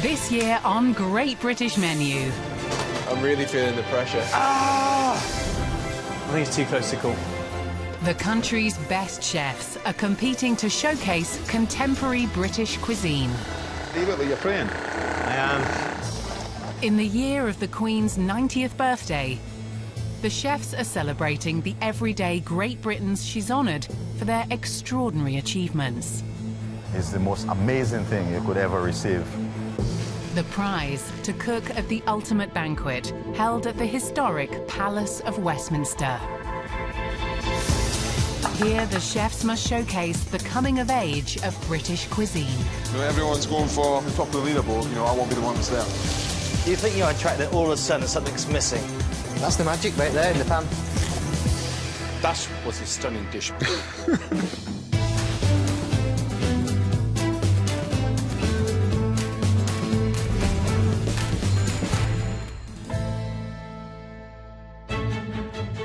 This year on Great British Menu. I'm really feeling the pressure. I think it's too close to call. The country's best chefs are competing to showcase contemporary British cuisine. You look like you're praying. I am. In the year of the Queen's 90th birthday, the chefs are celebrating the everyday Great Britons she's honoured for their extraordinary achievements. It's the most amazing thing you could ever receive. The prize to cook at the ultimate banquet held at the historic Palace of Westminster. Here, the chefs must showcase the coming of age of British cuisine. You know, everyone's going for the top of the leaderboard. You know, I won't be the one that's there. You think you're attracted all of a sudden something's missing? That's the magic right there in the pan. That was a stunning dish.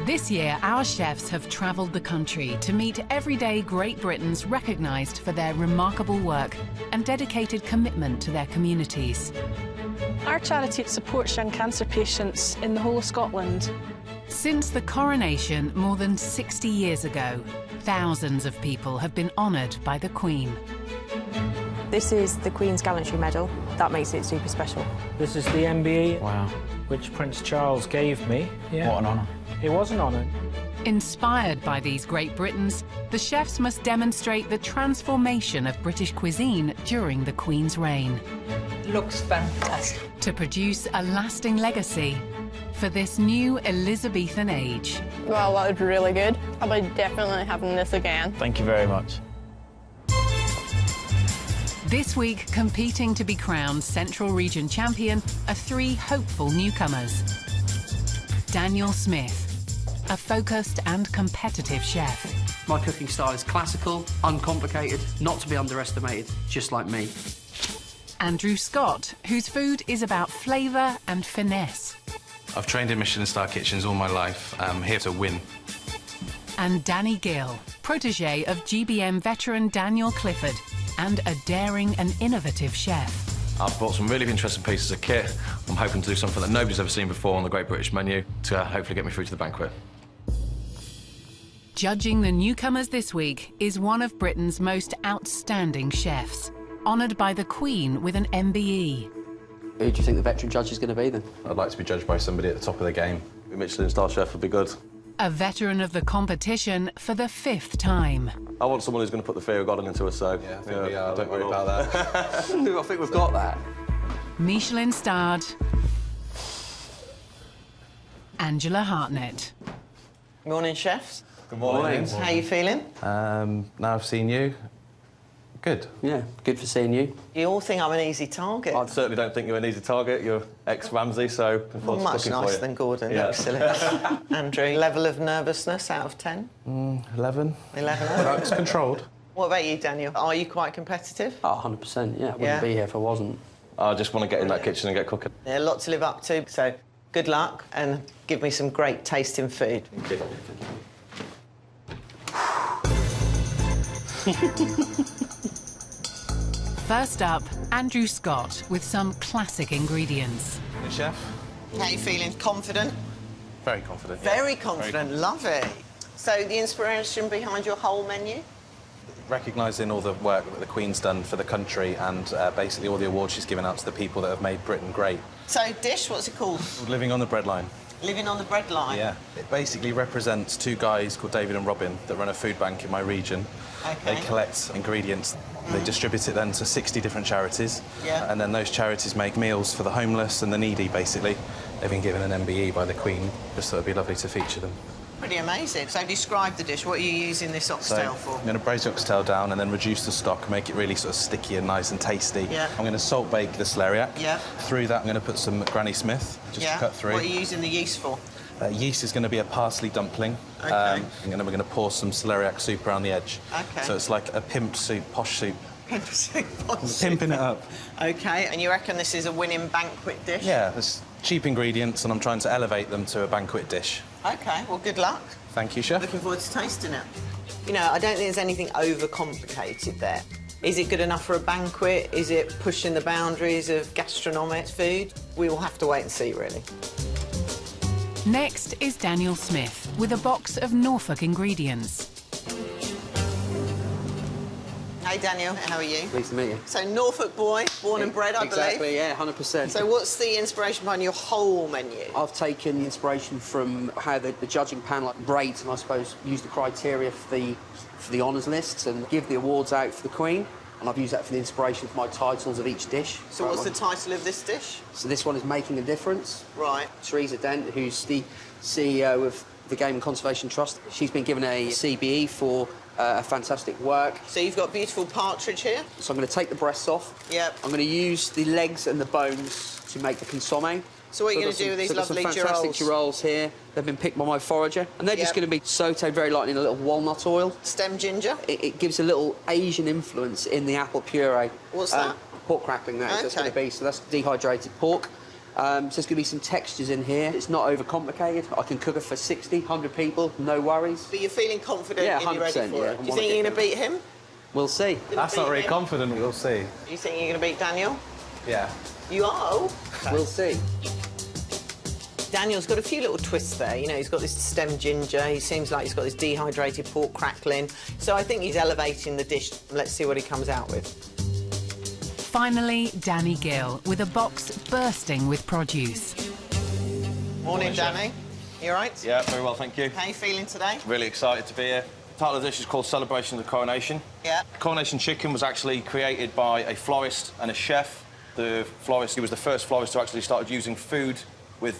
This year, our chefs have travelled the country to meet everyday Great Britons recognised for their remarkable work and dedicated commitment to their communities. Our charity supports young cancer patients in the whole of Scotland. Since the coronation more than 60 years ago, thousands of people have been honoured by the Queen. This is the Queen's Gallantry Medal. That makes it super special. This is the MBE, Wow. which Prince Charles gave me. Yeah. What an honour. It was an honour. Inspired by these Great Britons, the chefs must demonstrate the transformation of British cuisine during the Queen's reign. Looks fantastic. To produce a lasting legacy for this new Elizabethan age. Well, that was really good. I'll be definitely having this again. Thank you very much. This week, competing to be crowned Central Region champion are three hopeful newcomers. Daniel Smith, a focused and competitive chef. My cooking style is classical, uncomplicated, not to be underestimated, just like me. Andrew Scott, whose food is about flavour and finesse. I've trained in Michelin-star kitchens all my life. I'm here to win. And Danny Gill, protégé of GBM veteran Daniel Clifford, and a daring and innovative chef. I've bought some really interesting pieces of kit. I'm hoping to do something that nobody's ever seen before on the Great British Menu to hopefully get me through to the banquet. Judging the newcomers this week is one of Britain's most outstanding chefs, honoured by the Queen with an MBE. Who do you think the veteran judge is going to be, then? I'd like to be judged by somebody at the top of the game. A Michelin-star chef would be good. A veteran of the competition for the 5th time. I want someone who's going to put the fear of God into us, so Yeah, I think we are. don't worry about that. I think we've got that. Michelin-starred Angela Hartnett. Morning, chefs. Good morning. How are you feeling? Now I've seen you. Good. Yeah, good for seeing you. You all think I'm an easy target. I certainly don't think you're an easy target. You're ex-Ramsey, so... Well, much nicer than Gordon, Yeah. excellent. Andrew, level of nervousness out of 10? 11. 11. That's controlled. What about you, Daniel? Are you quite competitive? Oh, 100%, yeah. I wouldn't be here if I wasn't. I just want to get in that kitchen and get cooking. Yeah, a lot to live up to, so good luck and give me some great tasting food. Thank you. First up, Andrew Scott with some classic ingredients. Hey, chef. How are you feeling? Confident? Very confident. Very confident, love it. So the inspiration behind your whole menu? Recognising all the work that the Queen's done for the country and basically all the awards she's given out to the people that have made Britain great. So dish, what's it called? Living on the breadline. Living on the bread line? Yeah. It basically represents two guys called David and Robin that run a food bank in my region. Okay. They collect ingredients. They distribute it then to 60 different charities. Yeah. And then those charities make meals for the homeless and the needy, basically. They've been given an MBE by the Queen, just so it'd be lovely to feature them. Pretty amazing. So describe the dish. What are you using this oxtail for? I'm going to braise the oxtail down and then reduce the stock and make it really sort of sticky and nice and tasty. Yeah. I'm going to salt bake the celeriac. Yeah. Through that, I'm going to put some Granny Smith, just to cut through. What are you using the yeast for? Yeast is going to be a parsley dumpling. Okay. And then we're going to pour some celeriac soup around the edge. Okay. So it's like a pimped soup, posh soup. Pimp soup, posh soup. Pimping it up. OK, and you reckon this is a winning banquet dish? Yeah, there's cheap ingredients and I'm trying to elevate them to a banquet dish. OK, well, good luck. Thank you, chef. Looking forward to tasting it. You know, I don't think there's anything overcomplicated there. Is it good enough for a banquet? Is it pushing the boundaries of gastronomic food? We will have to wait and see, really. Next is Daniel Smith with a box of Norfolk ingredients. Hey, Daniel, how are you? Pleased to meet you. So, Norfolk boy, born and bred, I believe. Exactly, yeah, 100%. So what's the inspiration behind your whole menu? I've taken inspiration from how the judging panel rate and, I suppose, use the criteria for the honours lists and give the awards out for the Queen. And I've used that for the inspiration for my titles of each dish. So what's the title of this dish? So this one is Making a Difference. Right. Teresa Dent, who's the CEO of the Game and Conservation Trust. She's been given a CBE for a fantastic work. So you've got beautiful partridge here? So I'm going to take the breasts off. Yep. I'm going to use the legs and the bones to make the consommé. So what are you going to do with these lovely girolles? Fantastic girolles here. They've been picked by my forager. And they're just going to be sautéed very lightly in a little walnut oil. Stem ginger? It gives a little Asian influence in the apple puree. What's that? Pork crackling, that is. That's going to be. So that's dehydrated pork. So there's going to be some textures in here. It's not overcomplicated. I can cook it for 60, 100 people, no worries. But you're feeling confident yeah, and you're ready for yeah, it? Do you think you're going to beat him? We'll see. That's not really confident, we'll see. You think you're going to beat Daniel? Yeah. You are? Okay. We'll see. Daniel's got a few little twists there. You know, he's got this stem ginger. He seems like he's got this dehydrated pork crackling. So I think he's elevating the dish. Let's see what he comes out with. Finally, Danny Gill with a box bursting with produce. Morning, Danny. You all right? Yeah, very well, thank you. How are you feeling today? Really excited to be here. The title of the dish is called Celebration of the Coronation. Yeah. Coronation chicken was actually created by a florist and a chef. The florist, he was the first florist who actually started using food with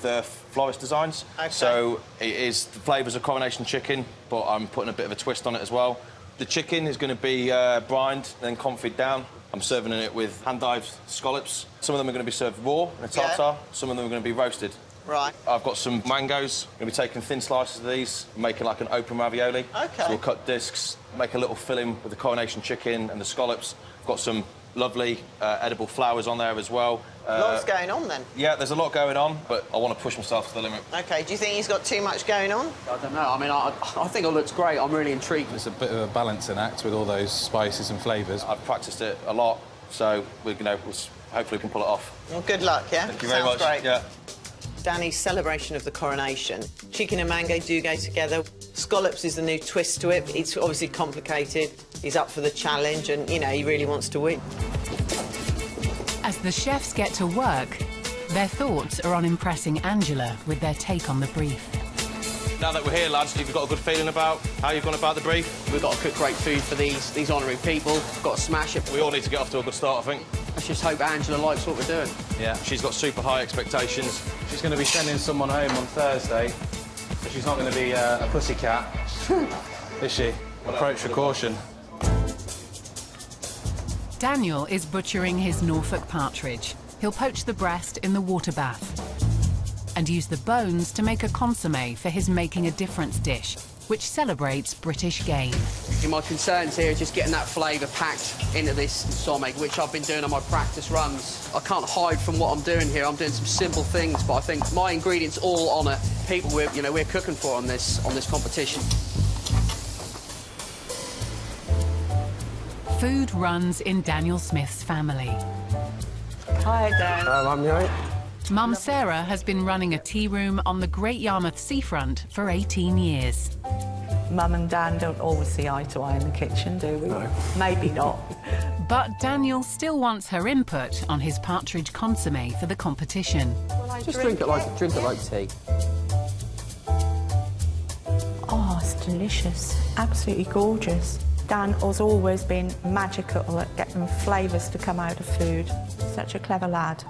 florist designs. Okay. So it is the flavours of coronation chicken, but I'm putting a bit of a twist on it as well. The chicken is going to be brined, then confit down. I'm serving it with hand-dived scallops. Some of them are going to be served raw in a tartare. Some of them are going to be roasted. Right. I've got some mangoes. I'm going to be taking thin slices of these, making like an open ravioli. OK. So we'll cut discs, make a little filling with the coronation chicken and the scallops. I've got some lovely edible flowers on there as well. Lots going on, then. Yeah, there's a lot going on, but I want to push myself to the limit. OK, do you think he's got too much going on? I don't know. I mean, I think it looks great. I'm really intrigued. It's a bit of a balancing act with all those spices and flavours. I've practiced it a lot, so we'll hopefully we can pull it off. Well, good luck, yeah? Thank you very much. Great. Yeah. Danny's celebration of the coronation. Chicken and mango do go together. Scallops is the new twist to it. It's obviously complicated. He's up for the challenge and, you know, he really wants to win. As the chefs get to work, their thoughts are on impressing Angela with their take on the brief. Now that we're here, lads, have you got a good feeling about how you've gone about the brief? We've got to cook great food for these honouring people. We've got to smash it. We all need to get off to a good start, I think. Let's just hope Angela likes what we're doing. Yeah, she's got super high expectations. She's going to be sending someone home on Thursday, so she's not going to be a pussycat, is she? Approach with caution. Daniel is butchering his Norfolk partridge. He'll poach the breast in the water bath and use the bones to make a consommé for his Making a Difference dish, which celebrates British game. My concerns here are just getting that flavour packed into this consommé, which I've been doing on my practice runs. I can't hide from what I'm doing here. I'm doing some simple things, but I think my ingredients all honour people we're cooking for on this competition. Food runs in Daniel Smith's family. Hi, Dan. Mum, you all right? Mum Sarah has been running a tea room on the Great Yarmouth seafront for 18 years. Mum and Dan don't always see eye to eye in the kitchen, do we? No. Maybe not. But Daniel still wants her input on his partridge consommé for the competition. Just drink it like tea. Oh, it's delicious. Absolutely gorgeous. Dan has always been magical at getting flavours to come out of food. Such a clever lad.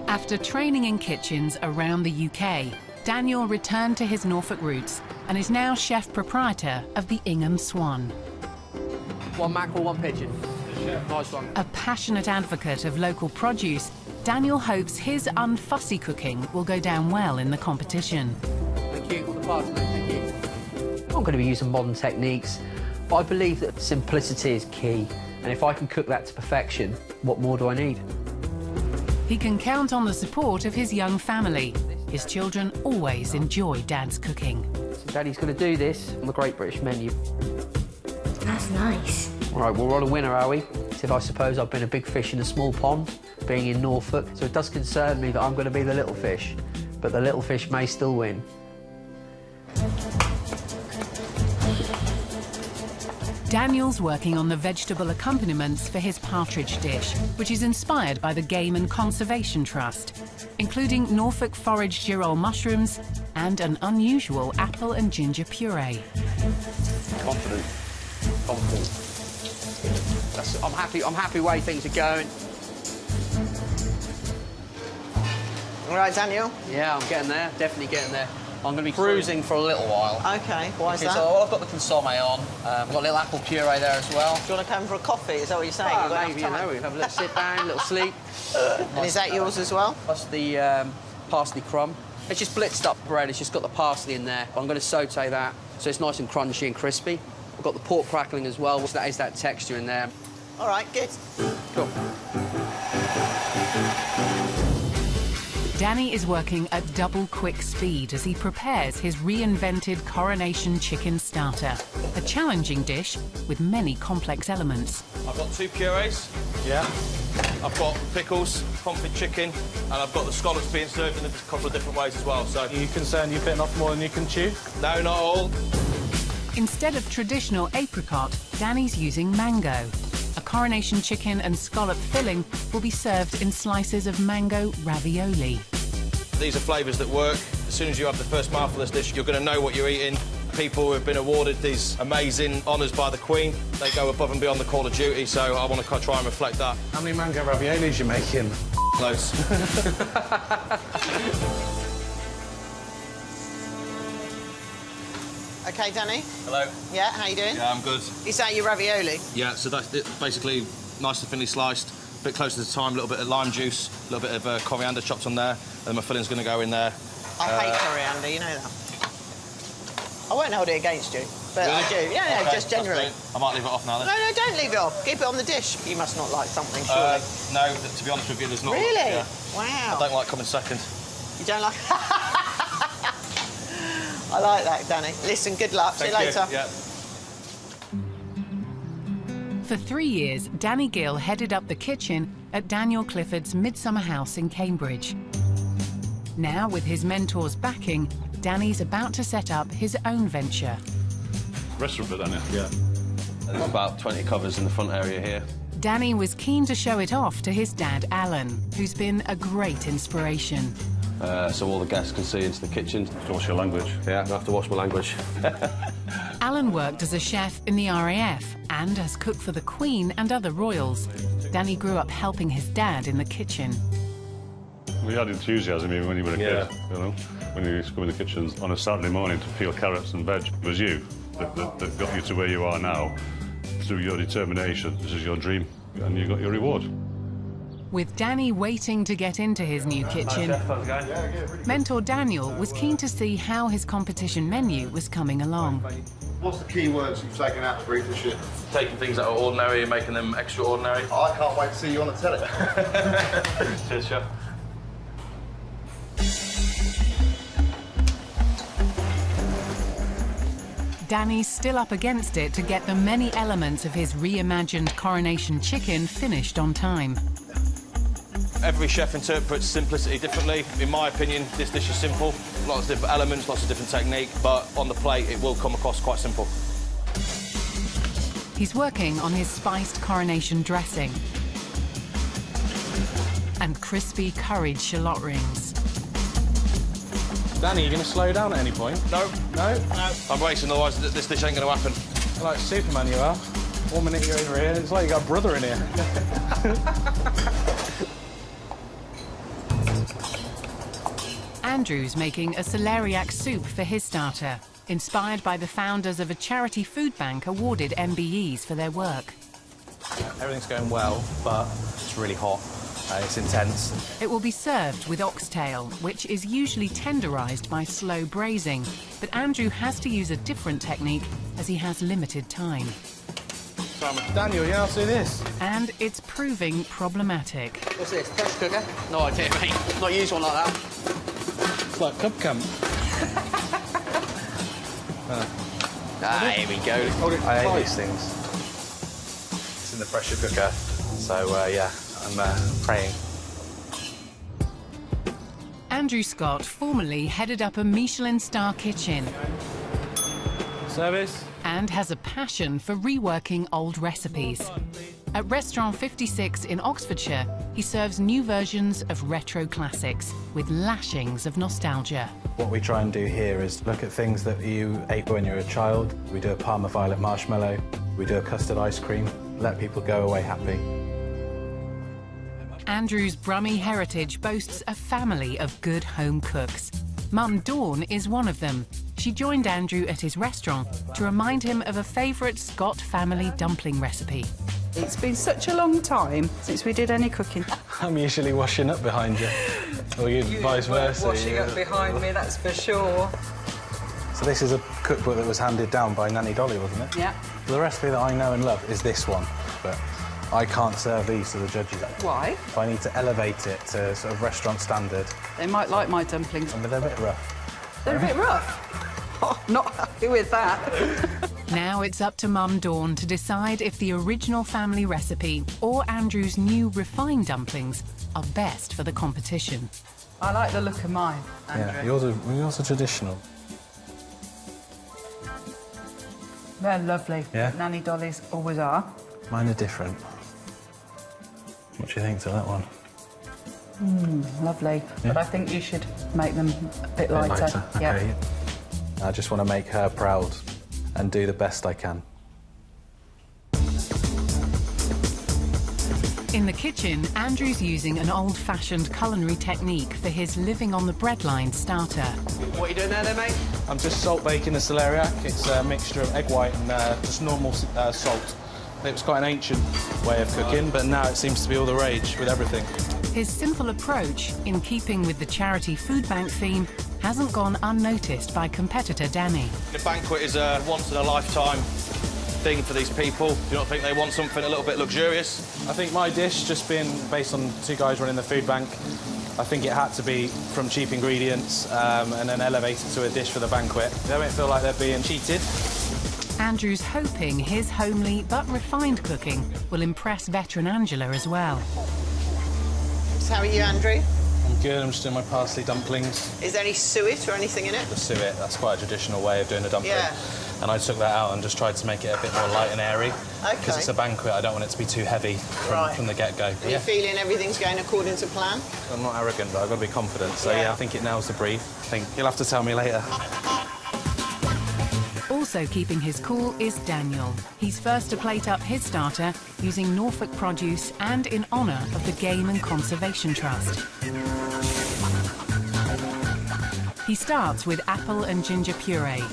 After training in kitchens around the UK, Daniel returned to his Norfolk roots and is now chef proprietor of the Ingham Swan. One mackerel, one pigeon. Nice one. A passionate advocate of local produce, Daniel hopes his unfussy cooking will go down well in the competition. Thank you for the party, mate. Thank you. I'm going to be using modern techniques, but I believe that simplicity is key. And if I can cook that to perfection, what more do I need? He can count on the support of his young family. His children always enjoy Dad's cooking. So Daddy's going to do this on the Great British Menu. That's nice. Right, well, we're on a winner, are we? So I suppose I've been a big fish in a small pond, being in Norfolk, so it does concern me that I'm going to be the little fish, but the little fish may still win. Daniel's working on the vegetable accompaniments for his partridge dish, which is inspired by the Game and Conservation Trust, including Norfolk foraged girole mushrooms and an unusual apple and ginger puree. Confident. I'm happy way things are going. All right, Daniel? Yeah, I'm getting there, definitely getting there. I'm going to be cruising for a little while. OK, why is that? So I've got the consomme on. I've got a little apple puree there as well. Do you want to come for a coffee? Is that what you're saying? Oh, maybe, you know, we have a little sit down, a little sleep. And is that yours as well? Plus the parsley crumb. It's just blitzed up bread. It's just got the parsley in there. I'm going to saute that so it's nice and crunchy and crispy. I've got the pork crackling as well, so that is that texture in there. All right, good. Cool. Danny is working at double quick speed as he prepares his reinvented coronation chicken starter, a challenging dish with many complex elements. I've got 2 purees. Yeah. I've got pickles, confit chicken, and I've got the scallops being served in a couple of different ways as well. So, Are you concerned you're bitten off more than you can chew? no, not all. Instead of traditional apricot, Danny's using mango. A coronation chicken and scallop filling will be served in slices of mango ravioli. These are flavours that work. As soon as you have the first mouthful of this dish, you're going to know what you're eating. People who have been awarded these amazing honours by the Queen, they go above and beyond the call of duty, so I want to try and reflect that. How many mango raviolis you making? Loads. OK, Danny? Hello. Yeah, how you doing? Yeah, I'm good. Is that your ravioli? Yeah, so that's basically nice and thinly sliced, a bit closer to the time, a little bit of lime juice, a little bit of coriander chopped on there, and my filling's going to go in there. I hate coriander, you know that. I won't hold it against you, but Really? I do. Yeah, Okay, just generally. I might leave it off now then. No, don't leave it off. Keep it on the dish. You must not like something, surely. No, to be honest with you, there's not. Really? Yeah. Wow. I don't like coming second. You don't like... I like that, Danny. Listen, good luck. See you later. Yeah. For 3 years, Danny Gill headed up the kitchen at Daniel Clifford's Midsummer House in Cambridge. Now, with his mentor's backing, Danny's about to set up his own venture. Restaurant bit, Daniel? Yeah. There's about 20 covers in the front area here. Danny was keen to show it off to his dad, Alan, who's been a great inspiration. So all the guests can see into the kitchen. To wash your language. Yeah, I have to wash my language. Alan worked as a chef in the RAF and as cook for the Queen and other royals. Danny grew up helping his dad in the kitchen. We had enthusiasm even when you were a kid, you know? When you used to come in the kitchen on a Saturday morning to peel carrots and veg. It was you that got you to where you are now. Through your determination, this is your dream, and you got your reward. With Danny waiting to get into his new kitchen, mentor Daniel was keen to see how his competition menu was coming along. What's the key words you've taken out for each dish? Taking things that are ordinary and making them extraordinary. I can't wait to see you on the telly. Cheers, chef. Danny's still up against it to get the many elements of his reimagined coronation chicken finished on time. Every chef interprets simplicity differently. In my opinion, this dish is simple. Lots of different elements, lots of different technique, but on the plate it will come across quite simple. He's working on his spiced coronation dressing and crispy curried shallot rings. Danny, you going to slow down at any point? No. No? No. I'm racing, otherwise this dish ain't going to happen. Like Superman you are. 1 minute you're over here, it's like you got a brother in here. Andrew's making a celeriac soup for his starter, inspired by the founders of a charity food bank awarded MBEs for their work. Everything's going well, but it's really hot. It's intense. It will be served with oxtail, which is usually tenderised by slow braising, but Andrew has to use a different technique as he has limited time. Daniel, you know how to do this? And it's proving problematic. What's this, pressure cooker? No idea, mate. Not used one like that. It's like Cub Camp. Here we go. I hate these things. in the pressure cooker. So, yeah, I'm praying. Andrew Scott formerly headed up a Michelin star kitchen. Service. And has a passion for reworking old recipes. At Restaurant 56 in Oxfordshire, he serves new versions of retro classics with lashings of nostalgia. What we try and do here is look at things that you ate when you were a child. We do a Parma violet marshmallow. We do a custard ice cream. Let people go away happy. Andrew's Brummie heritage boasts a family of good home cooks. Mum Dawn is one of them. She joined Andrew at his restaurant to remind him of a favourite Scott family dumpling recipe. It's been such a long time since we did any cooking. I'm usually washing up behind you. Or you vice versa. Washing up behind me, that's for sure. So this is a cookbook that was handed down by Nanny Dolly, wasn't it? Yeah. The recipe that I know and love is this one, but I can't serve these to the judges. Why? I need to elevate it to sort of restaurant standard. They might like my dumplings. But they're a bit rough. They're a bit rough? Oh, not happy with that. Now it's up to Mum Dawn to decide if the original family recipe or Andrew's new refined dumplings are best for the competition. I like the look of mine, Andrew. Yeah, yours are traditional. They're lovely. Yeah? Nanny Dollies always are. Mine are different. What do you think to that one? Lovely. Yeah? But I think you should make them a bit lighter. Yeah. Okay. I just want to make her proud and do the best I can. In the kitchen, Andrew's using an old-fashioned culinary technique for his living on the breadline starter. What are you doing there then, mate? I'm just salt baking the celeriac. It's a mixture of egg white and just normal salt. It was quite an ancient way of cooking, but now it seems to be all the rage with everything. His simple approach, in keeping with the charity food bank theme, hasn't gone unnoticed by competitor Danny. The banquet is a once-in-a-lifetime thing for these people. Do you not think they want something a little bit luxurious? I think my dish, just being based on two guys running the food bank, I think it had to be from cheap ingredients and then elevated to a dish for the banquet. They don't feel like they're being cheated. Andrew's hoping his homely but refined cooking will impress veteran Angela as well. So how are you, Andrew? I'm good, I'm just doing my parsley dumplings. Is there any suet or anything in it? The suet, that's quite a traditional way of doing a dumpling. Yeah. And I took that out and just tried to make it a bit more light and airy. Okay. Because it's a banquet, I don't want it to be too heavy from the get-go. Are you feeling everything's going according to plan? I'm not arrogant, but I've got to be confident. So, yeah, I think it nails the brief. I think you'll have to tell me later. Also keeping his cool is Daniel. He's first to plate up his starter using Norfolk produce and in honour of the Game and Conservation Trust. He starts with apple and ginger puree,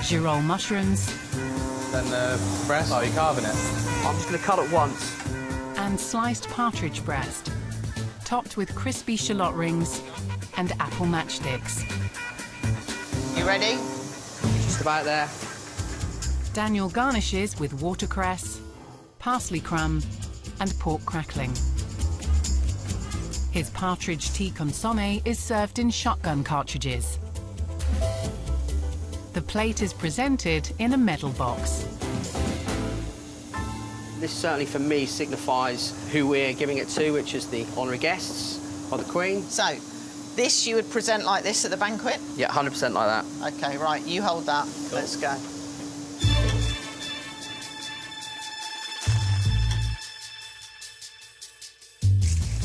girole mushrooms, Then the breast, are you carving it? I'm just going to cut it once. and sliced partridge breast, topped with crispy shallot rings and apple matchsticks. You ready? Just about there. Daniel garnishes with watercress, parsley crumb and pork crackling. His partridge tea consommé is served in shotgun cartridges. The plate is presented in a medal box. This certainly, for me, signifies who we're giving it to, which is the honorary guests of the Queen. So, this you would present like this at the banquet? Yeah, 100% like that. OK, right, you hold that. Cool. Let's go.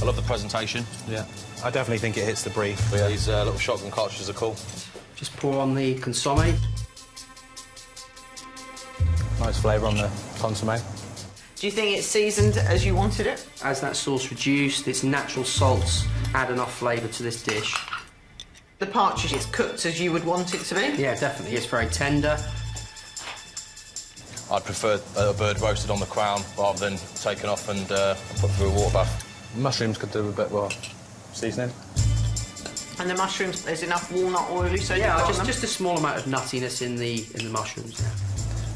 I love the presentation. Yeah, I definitely think it hits the brief. Yeah. These little shotgun cartridges are cool. Just pour on the consommé. Nice flavour on the consommé. Do you think it's seasoned as you wanted it? As that sauce reduced, its natural salts add enough flavour to this dish. The partridge is cooked as you would want it to be? Yeah, definitely. It's very tender. I'd prefer a bird roasted on the crown rather than taken off and put through a water bath. Mushrooms could do a bit more seasoning. And the mushrooms, there's enough walnut oil, so yeah, just a small amount of nuttiness in the mushrooms. Yeah.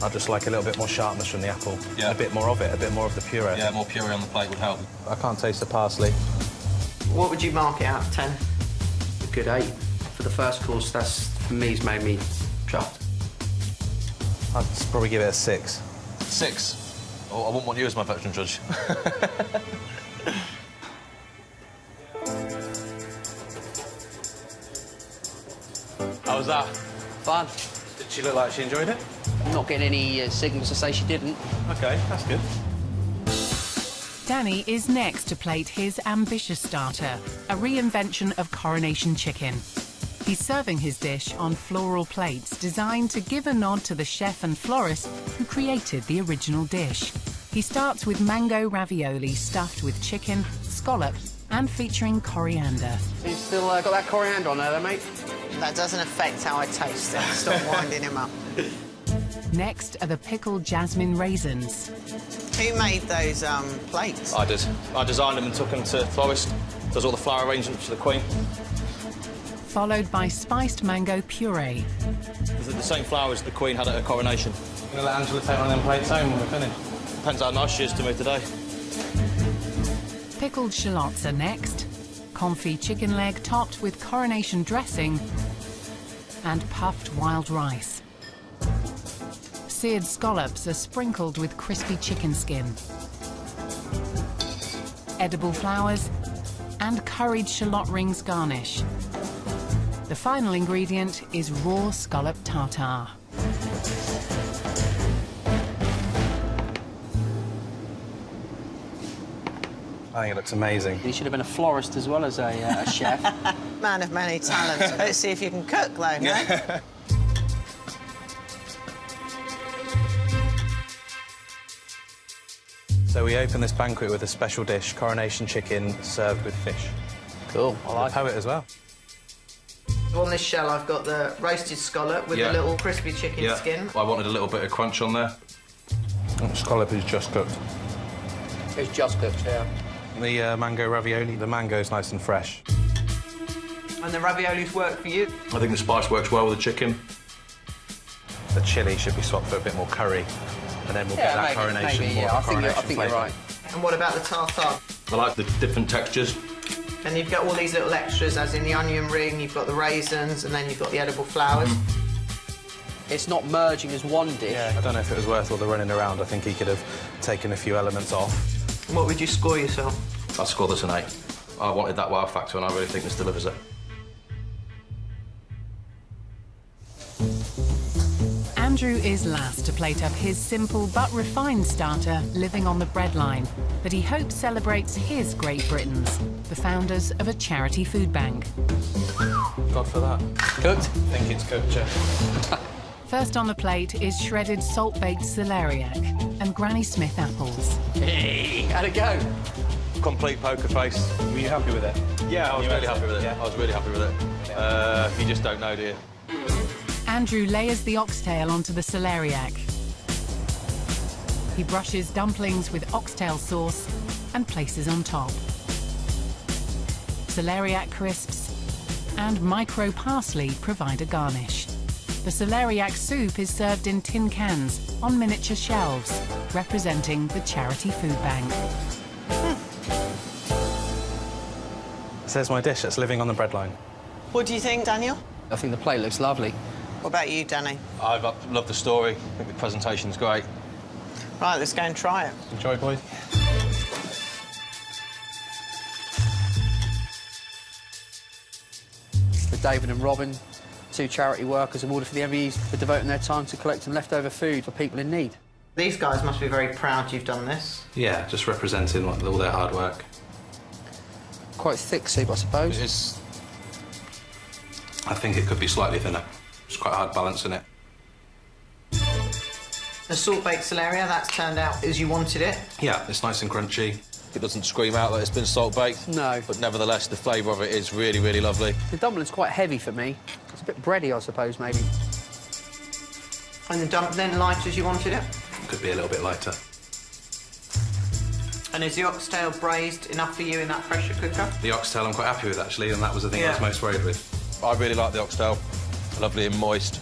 I'd just like a little bit more sharpness from the apple. Yeah. A bit more of it, a bit more of the puree. Yeah, more puree on the plate would help. I can't taste the parsley. What would you mark it out of 10? A good 8. For the first course, that's, for me, has made me chuffed. I'd probably give it a 6. 6? Oh, Oh, I wouldn't want you as my veteran judge. How was that? Fun. Did she look like she enjoyed it? I'm not getting any signals to say she didn't. OK, that's good. Danny is next to plate his ambitious starter, a reinvention of coronation chicken. He's serving his dish on floral plates designed to give a nod to the chef and florist who created the original dish. He starts with mango ravioli stuffed with chicken, scallop, and featuring coriander. So you still got that coriander on there, though, mate? That doesn't affect how I taste it. Stop winding him up. Next are the pickled jasmine raisins. Who made those plates? I did. I designed them and took them to florist. Does all the flower arrangements for the Queen. Followed by spiced mango puree. Is it the same flower as the Queen had at her coronation? You gonna let Angela take one of them plates home when we're finished? Depends how nice she is to me today. Pickled shallots are next. Confit chicken leg topped with coronation dressing and puffed wild rice. Seared scallops are sprinkled with crispy chicken skin. Edible flowers and curried shallot rings garnish. The final ingredient is raw scallop tartare. I think it looks amazing. You should have been a florist as well as a chef. Man of many talents. Let's see if you can cook, though, no? So we open this banquet with a special dish, coronation chicken served with fish. Cool, I like it. Poet as well. On this shell, I've got the roasted scallop with a little crispy chicken skin. I wanted a little bit of crunch on there. The scallop is just cooked. It's just cooked, yeah. The mango ravioli, the mango's nice and fresh. And the raviolis work for you? I think the spice works well with the chicken. The chilli should be swapped for a bit more curry, and then we'll get that coronation. Maybe, yeah. I think you're right. And what about the tartare? I like the different textures. And you've got all these little extras, as in the onion ring, you've got the raisins, and then you've got the edible flowers. It's not merging as one dish. Yeah, I don't know if it was worth all the running around. I think he could have taken a few elements off. What would you score yourself? I'd score this an 8. I wanted that wow factor, and I really think this delivers it. Andrew is last to plate up his simple but refined starter, living on the breadline, that he hopes celebrates his Great Britons, the founders of a charity food bank. God for that. Cooked? I think it's cooked, Chef. First on the plate is shredded salt-baked celeriac and Granny Smith apples. Hey, how'd it go? Complete poker face. Were you happy with it? Yeah, I was really happy with it. Yeah. I was really happy with it. You just don't know, do you? Andrew layers the oxtail onto the celeriac. He brushes dumplings with oxtail sauce and places on top. Celeriac crisps and micro parsley provide a garnish. The celeriac soup is served in tin cans on miniature shelves, representing the charity food bank. There's my dish that's living on the breadline. What do you think, Daniel? I think the plate looks lovely. What about you, Danny? I've loved the story. I think the presentation's great. Right, let's go and try it. Enjoy, boys. For David and Robin, 2 charity workers awarded for the MVEs for devoting their time to collecting leftover food for people in need. These guys must be very proud you've done this. Yeah, just representing all their hard work. Quite thick soup, I suppose. It is. I think it could be slightly thinner. It's quite a hard balance in it. The salt-baked celeria, that's turned out as you wanted it. Yeah, it's nice and crunchy. It doesn't scream out that it's been salt-baked. No. But nevertheless, the flavour of it is really, really lovely. The dumpling's quite heavy for me. It's a bit bready, I suppose, maybe. And the dumpling light as you wanted it. Could be a little bit lighter. And is the oxtail braised enough for you in that pressure cooker? The oxtail I'm quite happy with, actually, and that was the thing I was most worried with. I really like the oxtail. Lovely and moist.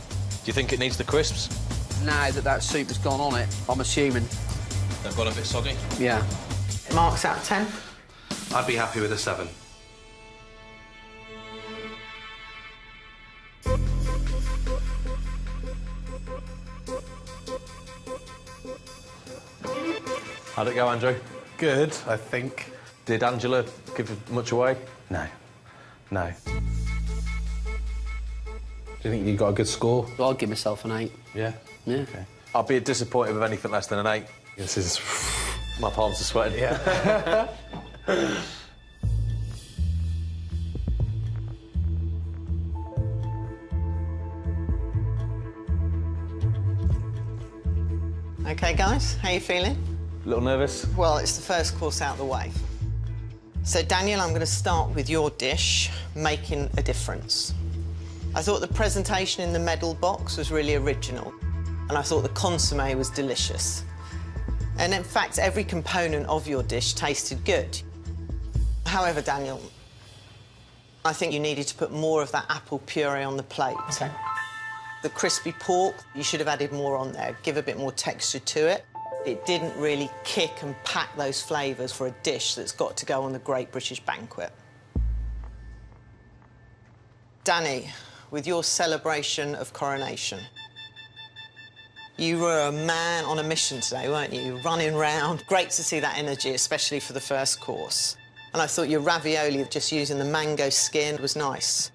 Do you think it needs the crisps? Now that soup has gone on it, I'm assuming. They've got a bit soggy? Yeah. Marks out of 10? I'd be happy with a 7. How'd it go, Andrew? Good, I think. Did Angela give much away? No. No. Do you think you got a good score? I'll give myself an 8. Yeah? Yeah. Okay. I'll be disappointed with anything less than an 8. This is... my palms are sweating. Yeah. OK, guys, how you feeling? A little nervous? Well, it's the first course out of the way. So, Daniel, I'm going to start with your dish, making a difference. I thought the presentation in the medal box was really original, and I thought the consommé was delicious. And in fact, every component of your dish tasted good. However, Daniel, I think you needed to put more of that apple puree on the plate. OK. The crispy pork, you should have added more on there, give a bit more texture to it. It didn't really kick and pack those flavours for a dish that's got to go on the Great British Banquet. Danny, with your celebration of coronation, you were a man on a mission today, weren't you? You were running round. Great to see that energy, especially for the first course. And I thought your ravioli, just using the mango skin, was nice.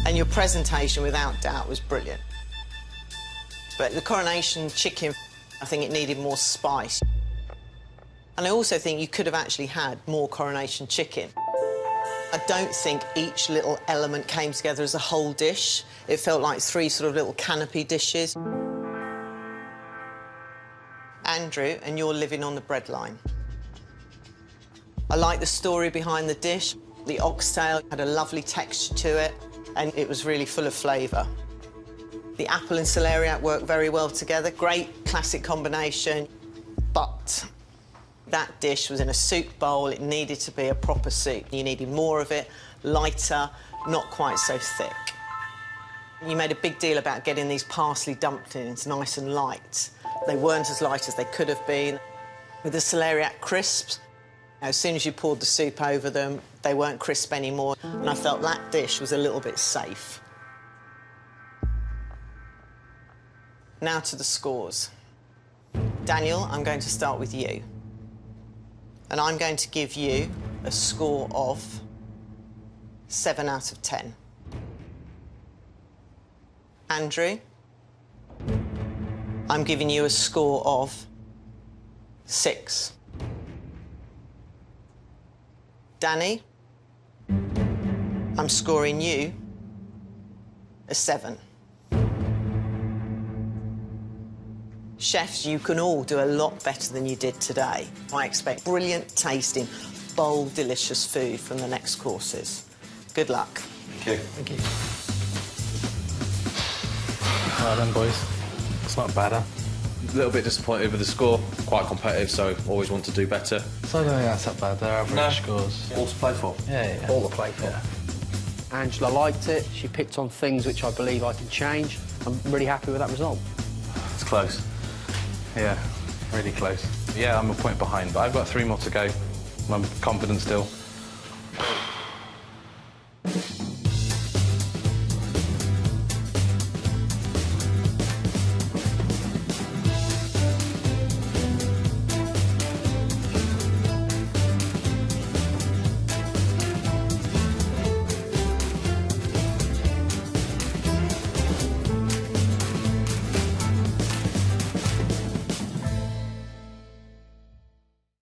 And your presentation, without doubt, was brilliant. But the coronation chicken, I think it needed more spice. And I also think you could have actually had more coronation chicken. I don't think each little element came together as a whole dish. It felt like 3 sort of little canopy dishes. Andrew, and you're living on the breadline. I like the story behind the dish. The oxtail had a lovely texture to it, and it was really full of flavour. The apple and celeriac worked very well together. Great classic combination. But that dish was in a soup bowl. It needed to be a proper soup. You needed more of it, lighter, not quite so thick. You made a big deal about getting these parsley dumplings nice and light. They weren't as light as they could have been. With the celeriac crisps, as soon as you poured the soup over them, they weren't crisp anymore. And I felt that dish was a little bit safe. Now to the scores. Daniel, I'm going to start with you. And I'm going to give you a score of 7 out of 10. Andrew, I'm giving you a score of 6. Danny, I'm scoring you a 7. Chefs, you can all do a lot better than you did today. I expect brilliant tasting, bold, delicious food from the next courses. Good luck. Thank you. Thank you. Well done, boys. It's not bad, huh? A little bit disappointed with the score. Quite competitive, so always want to do better. So I don't think that's that bad. They're average scores. All to play for. Yeah. All to play for. Yeah. Angela liked it. She picked on things which I believe I can change. I'm really happy with that result. It's close. Yeah, really close. Yeah, I'm a point behind, but I've got 3 more to go. I'm confident still.